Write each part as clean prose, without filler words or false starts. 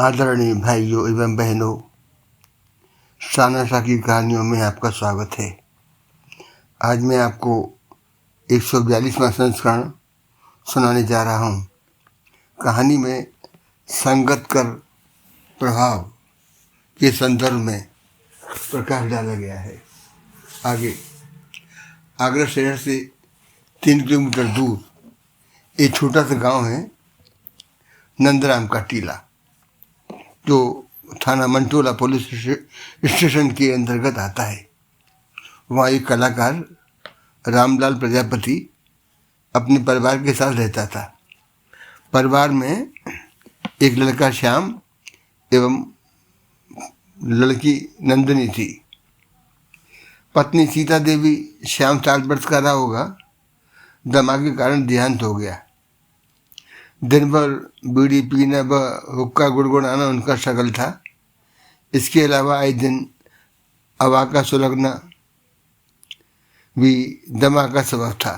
आदरणीय भाइयों एवं बहनों, शानाशा की कहानियों में आपका स्वागत है। आज मैं आपको 142वां संस्करण सुनाने जा रहा हूँ। कहानी में संगत कर प्रभाव के संदर्भ में प्रकाश डाला गया है। आगे आगरा शहर से 3 किलोमीटर दूर एक छोटा सा गांव है, नंदराम का टीला, जो थाना मंटोला पुलिस स्टेशन के अंतर्गत आता है। वहाँ एक कलाकार रामलाल प्रजापति अपने परिवार के साथ रहता था। परिवार में एक लड़का श्याम एवं लड़की नंदिनी थी। पत्नी सीता देवी श्याम 7 वर्ष का रहा होगा, दमा के कारण देहांत हो गया। दिन भर बीड़ी पीना व हुक्का गुड़गुड़ाना उनका शगल था। इसके अलावा आए दिन हवा का सुलगना भी दमा का सबब था।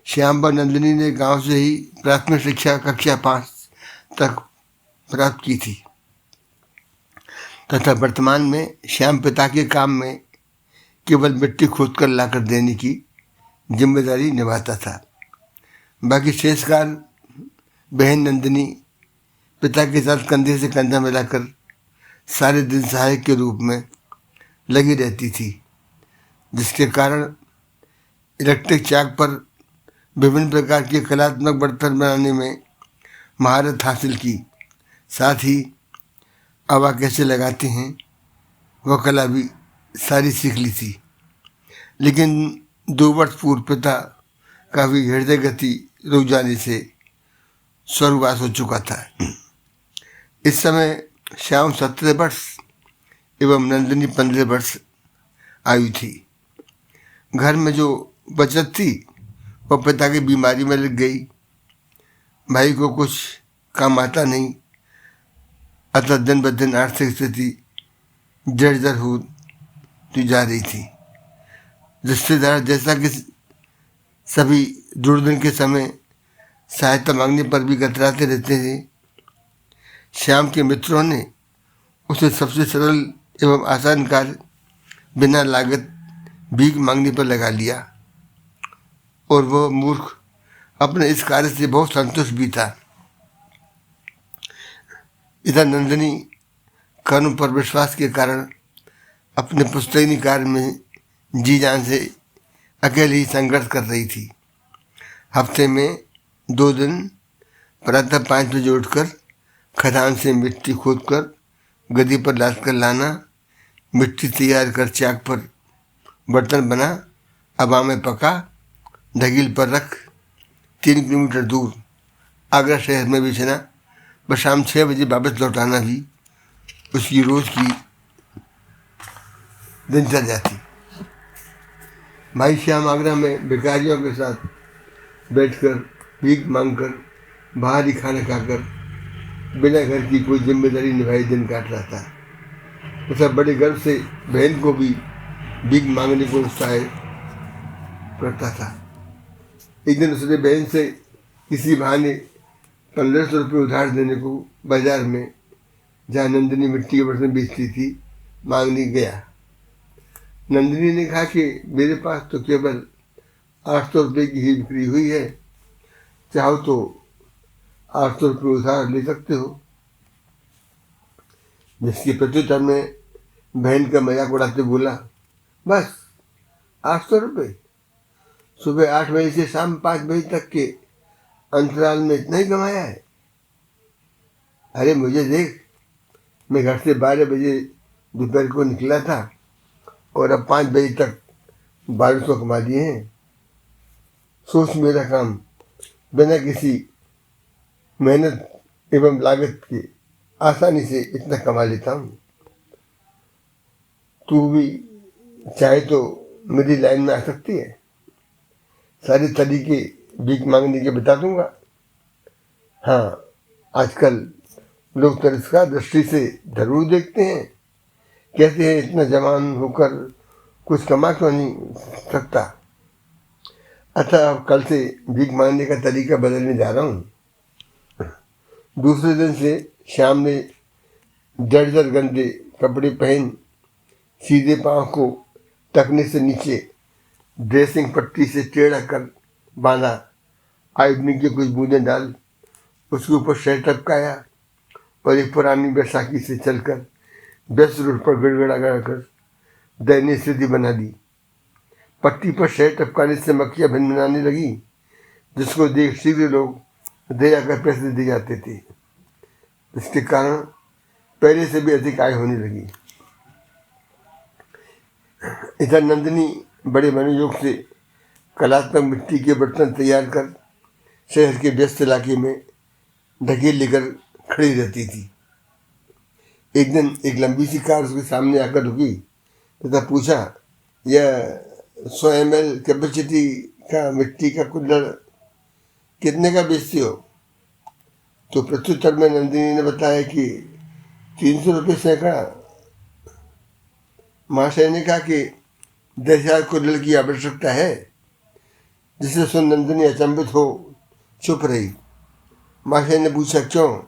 श्याम व नंदिनी ने गांव से ही प्राथमिक शिक्षा कक्षा 5 तक प्राप्त की थी तथा वर्तमान में श्याम पिता के काम में केवल मिट्टी खोद कर लाकर देने की जिम्मेदारी निभाता था। बाकी शेष कार्य बहन नंदिनी पिता के साथ कंधे से कंधा मिलाकर सारे दिन सहायक के रूप में लगी रहती थी, जिसके कारण इलेक्ट्रिक चाक पर विभिन्न प्रकार के कलात्मक बर्तन बनाने में महारत हासिल की। साथ ही हवा कैसे लगाते हैं वह कला भी सारी सीख ली थी। लेकिन 2 वर्ष पूर्व पिता का भी हृदय गति रुक जाने से स्वर्गवास हो चुका था। इस समय श्याम 17 वर्ष एवं नंदिनी 15 वर्ष आयु थी। घर में जो बचत थी वह पिता की बीमारी में लग गई। भाई को कुछ काम आता नहीं, अतः दिन ब दिन आर्थिक स्थिति जर्जर होती जा रही थी। रिश्तेदार जैसा कि सभी दुर्दिन के समय सहायता मांगने पर भी कतराते रहते थे, श्याम के मित्रों ने उसे सबसे सरल एवं आसान कार्य बिना लागत भीख मांगने पर लगा लिया और वह मूर्ख अपने इस कार्य से बहुत संतुष्ट भी था। इधर नंदिनी कर्म पर विश्वास के कारण अपने पुश्तैनी कार्य में जी जान से अकेले ही संघर्ष कर रही थी। हफ्ते में 2 दिन प्रातः 5 बजे उठकर खदान से मिट्टी खोदकर गदी पर लाद कर लाना, मिट्टी तैयार कर चाक पर बर्तन बना, हवा में पका, ढगील पर रख 3 किलोमीटर दूर आगरा शहर में बेचना व शाम 6 बजे वापस लौटाना भी उसकी रोज की दिनचर्या थी। भाई श्याम आगरा में भिखारियों के साथ बैठकर भीख मांगकर बाहरी खाना खाकर बिना घर की कोई जिम्मेदारी निभाई दिन काट रहा था। तथा बड़े गर्व से बहन को भी भीख मांगने को उत्साहित करता था। एक दिन उसने बहन से किसी बहाने 1500 रुपये उधार देने को बाजार में, जहाँ नंदिनी मिट्टी के बर्तन बेचती थी, मांगने गया। नंदिनी ने कहा कि मेरे पास तो केवल 800 रुपये की ही बिक्री हुई है, चाहो तो 800 रुपये उधार ले सकते हो। जिसके प्रत्युत्तर में बहन का मजाक उड़ाते बोला, बस 800 रुपये? सुबह 8 बजे से शाम 5 बजे तक के अंतराल में इतना ही कमाया है? अरे मुझे देख, मैं घर से 12 बजे दोपहर को निकला था और अब 5 बजे तक 1200 कमा लिए हैं। सोच, मेरा काम बिना किसी मेहनत एवं लागत के आसानी से इतना कमा लेता हूँ। तू भी चाहे तो मेरी लाइन में आ सकती है, सारे तरीके भीख मांगने के बता दूंगा। हाँ, आजकल लोग तिरस्कार दृष्टि से जरूर देखते हैं, कहते हैं इतना जवान होकर कुछ कमा क्यों नहीं सकता। अतः अब कल से भीख मांगने का तरीका बदलने जा रहा हूँ। दूसरे दिन से श्याम ने जर्जर गंदे कपड़े पहन सीधे पांव को टखने से नीचे ड्रेसिंग पट्टी से टेढ़ा कर बांधा। आयोडीन की कुछ बूंदें डाल उसके ऊपर शर्ट टपकाया और एक पुरानी बैसाखी से चलकर व्यस्त रोड पर गड़गड़ा कर दयनीय स्थिति बना दी। पट्टी पर शर्ट टपकाने से मक्खियां भिनभिनाने लगी, जिसको देख शीघ्र लोग दया कर पैसे दे जाते थे। इसके कारण पहले से भी अधिक आय होने लगी। इधर नंदिनी बड़े मनोयोग से कलात्मक मिट्टी के बर्तन तैयार कर शहर के व्यस्त इलाके में ढकेल लेकर खड़ी रहती थी। एक दिन एक लंबी सी कार उसके सामने आकर रुकी तथा पूछा, यह 100 ml कैपेसिटी का मिट्टी का कुल्हड़ कितने का बेचती हो? तो प्रत्युत्तर में नंदिनी ने बताया कि 300 रुपये सैकड़ा। महाशय ने कहा कि 10,000 कुल्हड़ की आवश्यकता है, जिसे सुन नंदिनी अचंभित हो चुप रही। महाशय ने पूछा, क्यों?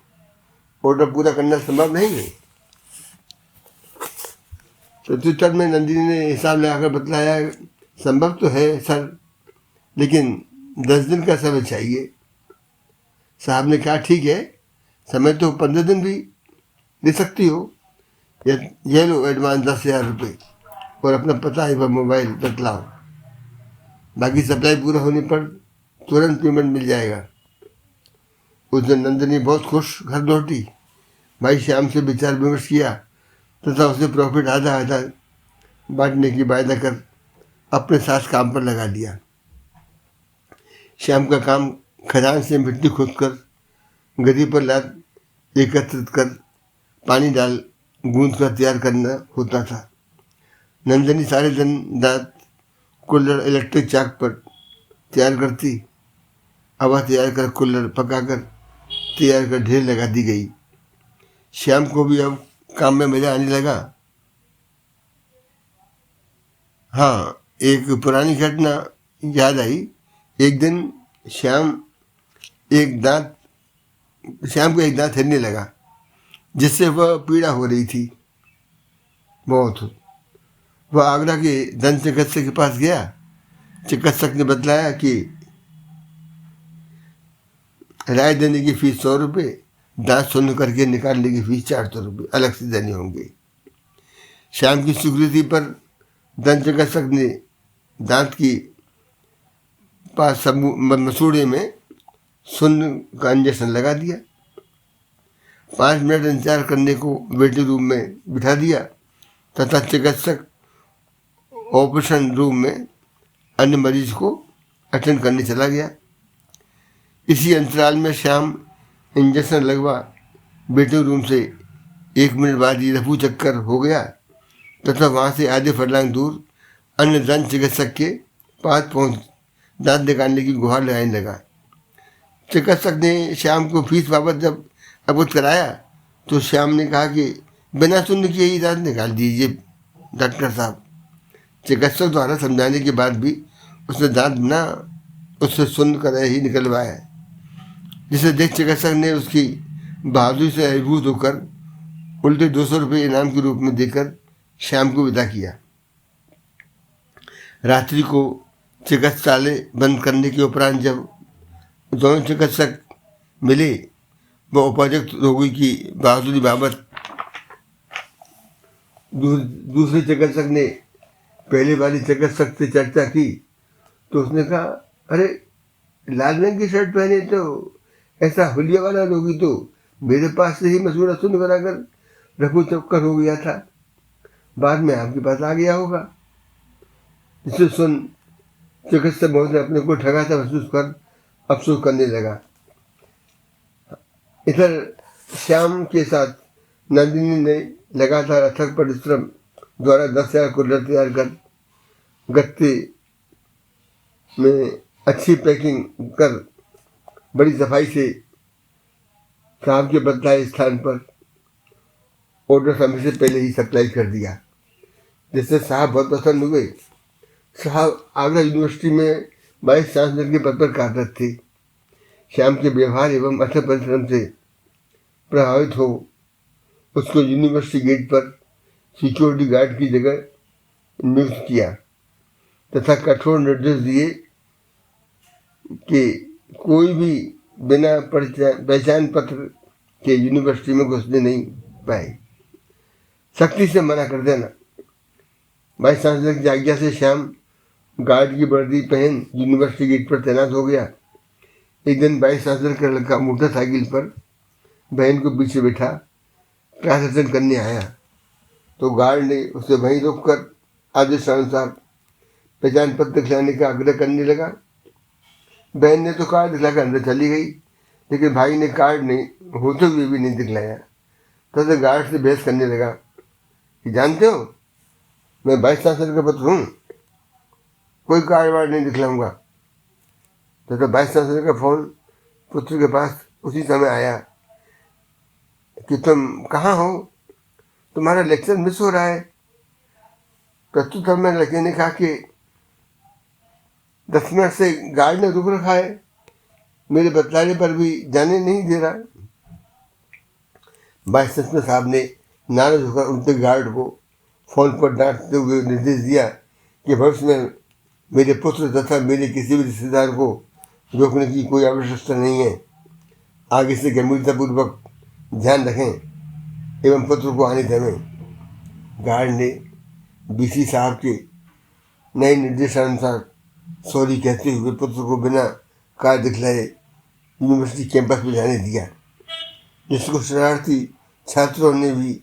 ऑर्डर पूरा करना संभव नहीं है? प्रत्युत्तर में नंदिनी ने हिसाब लगाकर बतलाया, संभव तो है सर, लेकिन 10 दिन का समय चाहिए। साहब ने कहा, ठीक है, समय तो 15 दिन भी दे सकती हो। ये लो एडवांस 10,000 रुपये और अपना पता एवं मोबाइल बतलाओ। बाकी सप्लाई पूरा होने पर तुरंत पेमेंट मिल जाएगा। उस दिन नंदिनी बहुत खुश घर लौटी। भाई श्याम से विचार विमर्श किया तथा उसे प्रॉफिट आधा आधा बांटने की वायदा कर अपने साथ काम पर लगा लिया। श्याम का काम खदान से मिट्टी खोदकर गदी पर लाद एकत्रित कर पानी डाल गूंद कर तैयार करना होता था। नंदिनी सारे दिन दांत कुल्हड़ इलेक्ट्रिक चाक पर तैयार करती। हवा तैयार कर कुल्हड़ पकाकर तैयार कर ढेर लगा दी गई। श्याम को भी अब काम में मजा आने लगा। हाँ, एक पुरानी घटना याद आई। एक दिन श्याम को एक दांत हिलने लगा, जिससे वह पीड़ा हो रही थी बहुत। वह आगरा के दंत चिकित्सक के पास गया। चिकित्सक ने बतलाया कि राय देने की फीस 100 रुपये, दांत शून्य करके निकालने की फीस 400 रुपये अलग से देने होंगे। श्याम की स्वीकृति पर दंत चिकित्सक ने दांत की पास मसूड़े में शून्य का इंजेक्शन लगा दिया। 5 मिनट इंतजार करने को वेटिंग रूम में बिठा दिया तथा चिकित्सक ऑपरेशन रूम में अन्य मरीज को अटेंड करने चला गया। इसी अंतराल में श्याम इंजेक्शन लगवा वेटिंग रूम से 1 मिनट बाद ही रफू चक्कर हो गया तथा वहाँ से आधे फरलांग दूर अन्य दंत चिकित्सक के पास पहुँच दांत निकालने की गुहार लगाने लगा। चिकित्सक ने श्याम को फीस बाबत जब अवगत कराया तो श्याम ने कहा कि बिना शून्य किए ही दांत निकाल दीजिए डॉक्टर साहब। चिकित्सक द्वारा समझाने के बाद भी उसने दांत बिना उससे शून्य कराए ही निकलवाया, जिसे देख चिकित्सक ने उसकी बहादुरी से अभिभूत होकर उल्टे 200 रुपये इनाम के रूप में देकर श्याम को विदा किया। रात्रि को चिकित्सालय बंद करने के उपरांत जब दोनों चिकित्सक मिले, वह उपायुक्त रोगी की बहादुरी बाबत दूसरे चिकित्सक ने पहले वाली चिकित्सक से चर्चा की तो उसने कहा, अरे लाल रंग की शर्ट पहने तो ऐसा हुलिया वाला रोगी तो मेरे पास से ही मसूड़ा सुन कराकर रफू चक्कर हो गया था, बाद में आपके पास आ गया होगा। जिसे सुन चिकित्सक महोदय अपने को ठगा था महसूस कर अफसोस करने लगा। इधर श्याम के साथ नंदिनी ने लगातार अथक परिश्रम द्वारा 10,000 कुल्हड़ तैयार कर गत्ते में अच्छी पैकिंग कर बड़ी सफाई से साहब के बतलाए स्थान पर ऑर्डर समय से पहले ही सप्लाई कर दिया, जिससे साहब बहुत प्रसन्न हुए। साहब आगरा यूनिवर्सिटी में वाइस चांसलर के पद पर कार्यरत थे। श्याम के व्यवहार एवं अथक परिश्रम से प्रभावित हो उसको यूनिवर्सिटी गेट पर सिक्योरिटी गार्ड की जगह नियुक्त किया तथा कठोर निर्देश दिए कि कोई भी बिना पहचान पत्र के यूनिवर्सिटी में घुसने नहीं पाए, सख्ती से मना कर देना। वाइस चांसलर की आज्ञा से श्याम गार्ड की वर्दी पहन यूनिवर्सिटी गेट पर तैनात हो गया। एक दिन वाइस चांसलर का लड़का मोटरसाइकिल पर बहन को पीछे बैठा क्लास अटेंड करने आया तो गार्ड ने उसे वहीं रोककर आदेशानुसार पहचान पत्र दिखलाने का आग्रह करने लगा। बहन ने तो कार्ड दिखलाकर अंदर चली गई, लेकिन भाई ने कार्ड नहीं होते हुए भी नहीं दिखलाया। तब गार्ड से बहस करने लगा कि जानते हो मैं वाइस चांसलर का पुत्र हूँ, कोई कार्ड वार्ड नहीं दिखलाऊंगा। तब वाइस चांसलर का फोन पुत्र के पास उसी समय आया कि तुम कहाँ हो, तुम्हारा लेक्चर मिस हो रहा है। प्रत्युत्तर में लड़के ने कहा कि 10 मिनट से गार्ड ने रुक रखा है, मेरे बतलाने पर भी जाने नहीं दे रहा। वाइस चांसलर साहब ने नाराज होकर उनके गार्ड को फोन पर डांटते हुए निर्देश दिया कि भविष्य में मेरे पुत्र तथा मेरे किसी भी रिश्तेदार को रोकने की कोई आवश्यकता नहीं है। आगे से गंभीरतापूर्वक ध्यान रखें एवं पुत्र को आने दें। गार्ड ने बीसी साहब के नए निर्देशानुसार सॉरी कहते हुए पुत्र को बिना कार्ड दिखलाए यूनिवर्सिटी कैंपस में जाने दिया, जिसको शरारती छात्रों ने भी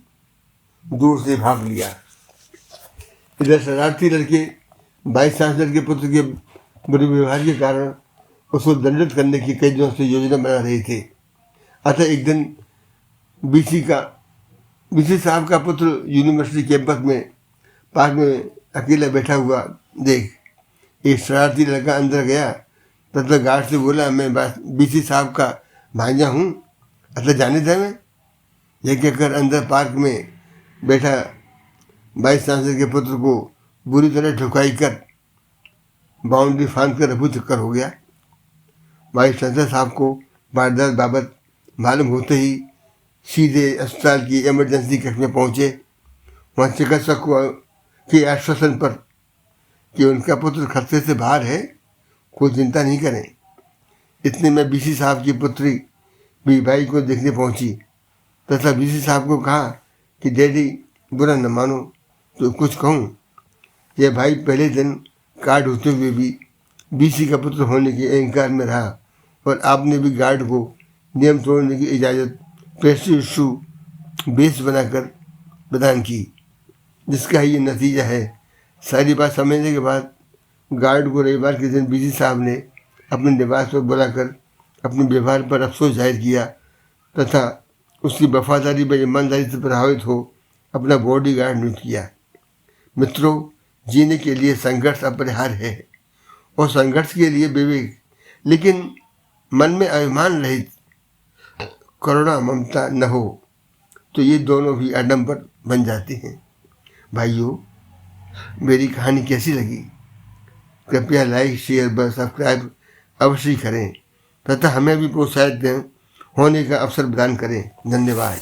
दूर से भाग लिया। इधर शरारती लड़के वाइस चांसलर के पुत्र के बुरे व्यवहार के कारण उसको दंडित करने की कई दिनों से योजना बना रहे थे। अतः एक दिन बीसी साहब का पुत्र यूनिवर्सिटी कैंपस में पार्क में अकेला बैठा हुआ देख एक शरारती लड़का अंदर गया तथा गार्ड से बोला, मैं बीसी साहब का भांजा हूँ, अतः जाने दें। मैं यह कहकर अंदर पार्क में बैठा वाइस चांसलर के पुत्र को बुरी तरह ठुकाई कर बाउंड्री फांद कर रफू चक्कर हो गया। वाइस चांसलर साहब को वारदात बाबत मालूम होते ही सीधे अस्पताल की इमरजेंसी कक्ष में पहुँचे। वहाँ चिकित्सक के आश्वासन पर कि उनका पुत्र खतरे से बाहर है, कोई चिंता नहीं करें। इतने में बीसी साहब की पुत्री भी भाई को देखने पहुंची तथा बीसी साहब को कहा कि डैडी बुरा न मानो तो कुछ कहूँ। यह भाई पहले दिन कार्ड होते हुए भी बीसी का पुत्र होने के अहंकार में रहा और आपने भी गार्ड को नियम तोड़ने की इजाज़त पेस्ट्री इशू बेस बनाकर प्रदान की, जिसका ये नतीजा है। सारी बात समझने के बाद गार्ड को रविवार के दिन बीसी साहब ने अपने निवास पर बुलाकर अपने व्यवहार पर अफसोस जाहिर किया तथा उसकी वफादारी व ईमानदारी से प्रभावित हो अपना बॉडी गार्ड नियुक्त किया। मित्रों, जीने के लिए संघर्ष अपरिहार्य है और संघर्ष के लिए विवेक, लेकिन मन में अभिमान रहित करुणा ममता न हो तो ये दोनों भी आडंबर बन जाते हैं। भाइयों, मेरी कहानी कैसी लगी? कृपया लाइक शेयर व सब्सक्राइब अवश्य करें तथा हमें भी प्रोत्साहित दें होने का अवसर प्रदान करें। धन्यवाद।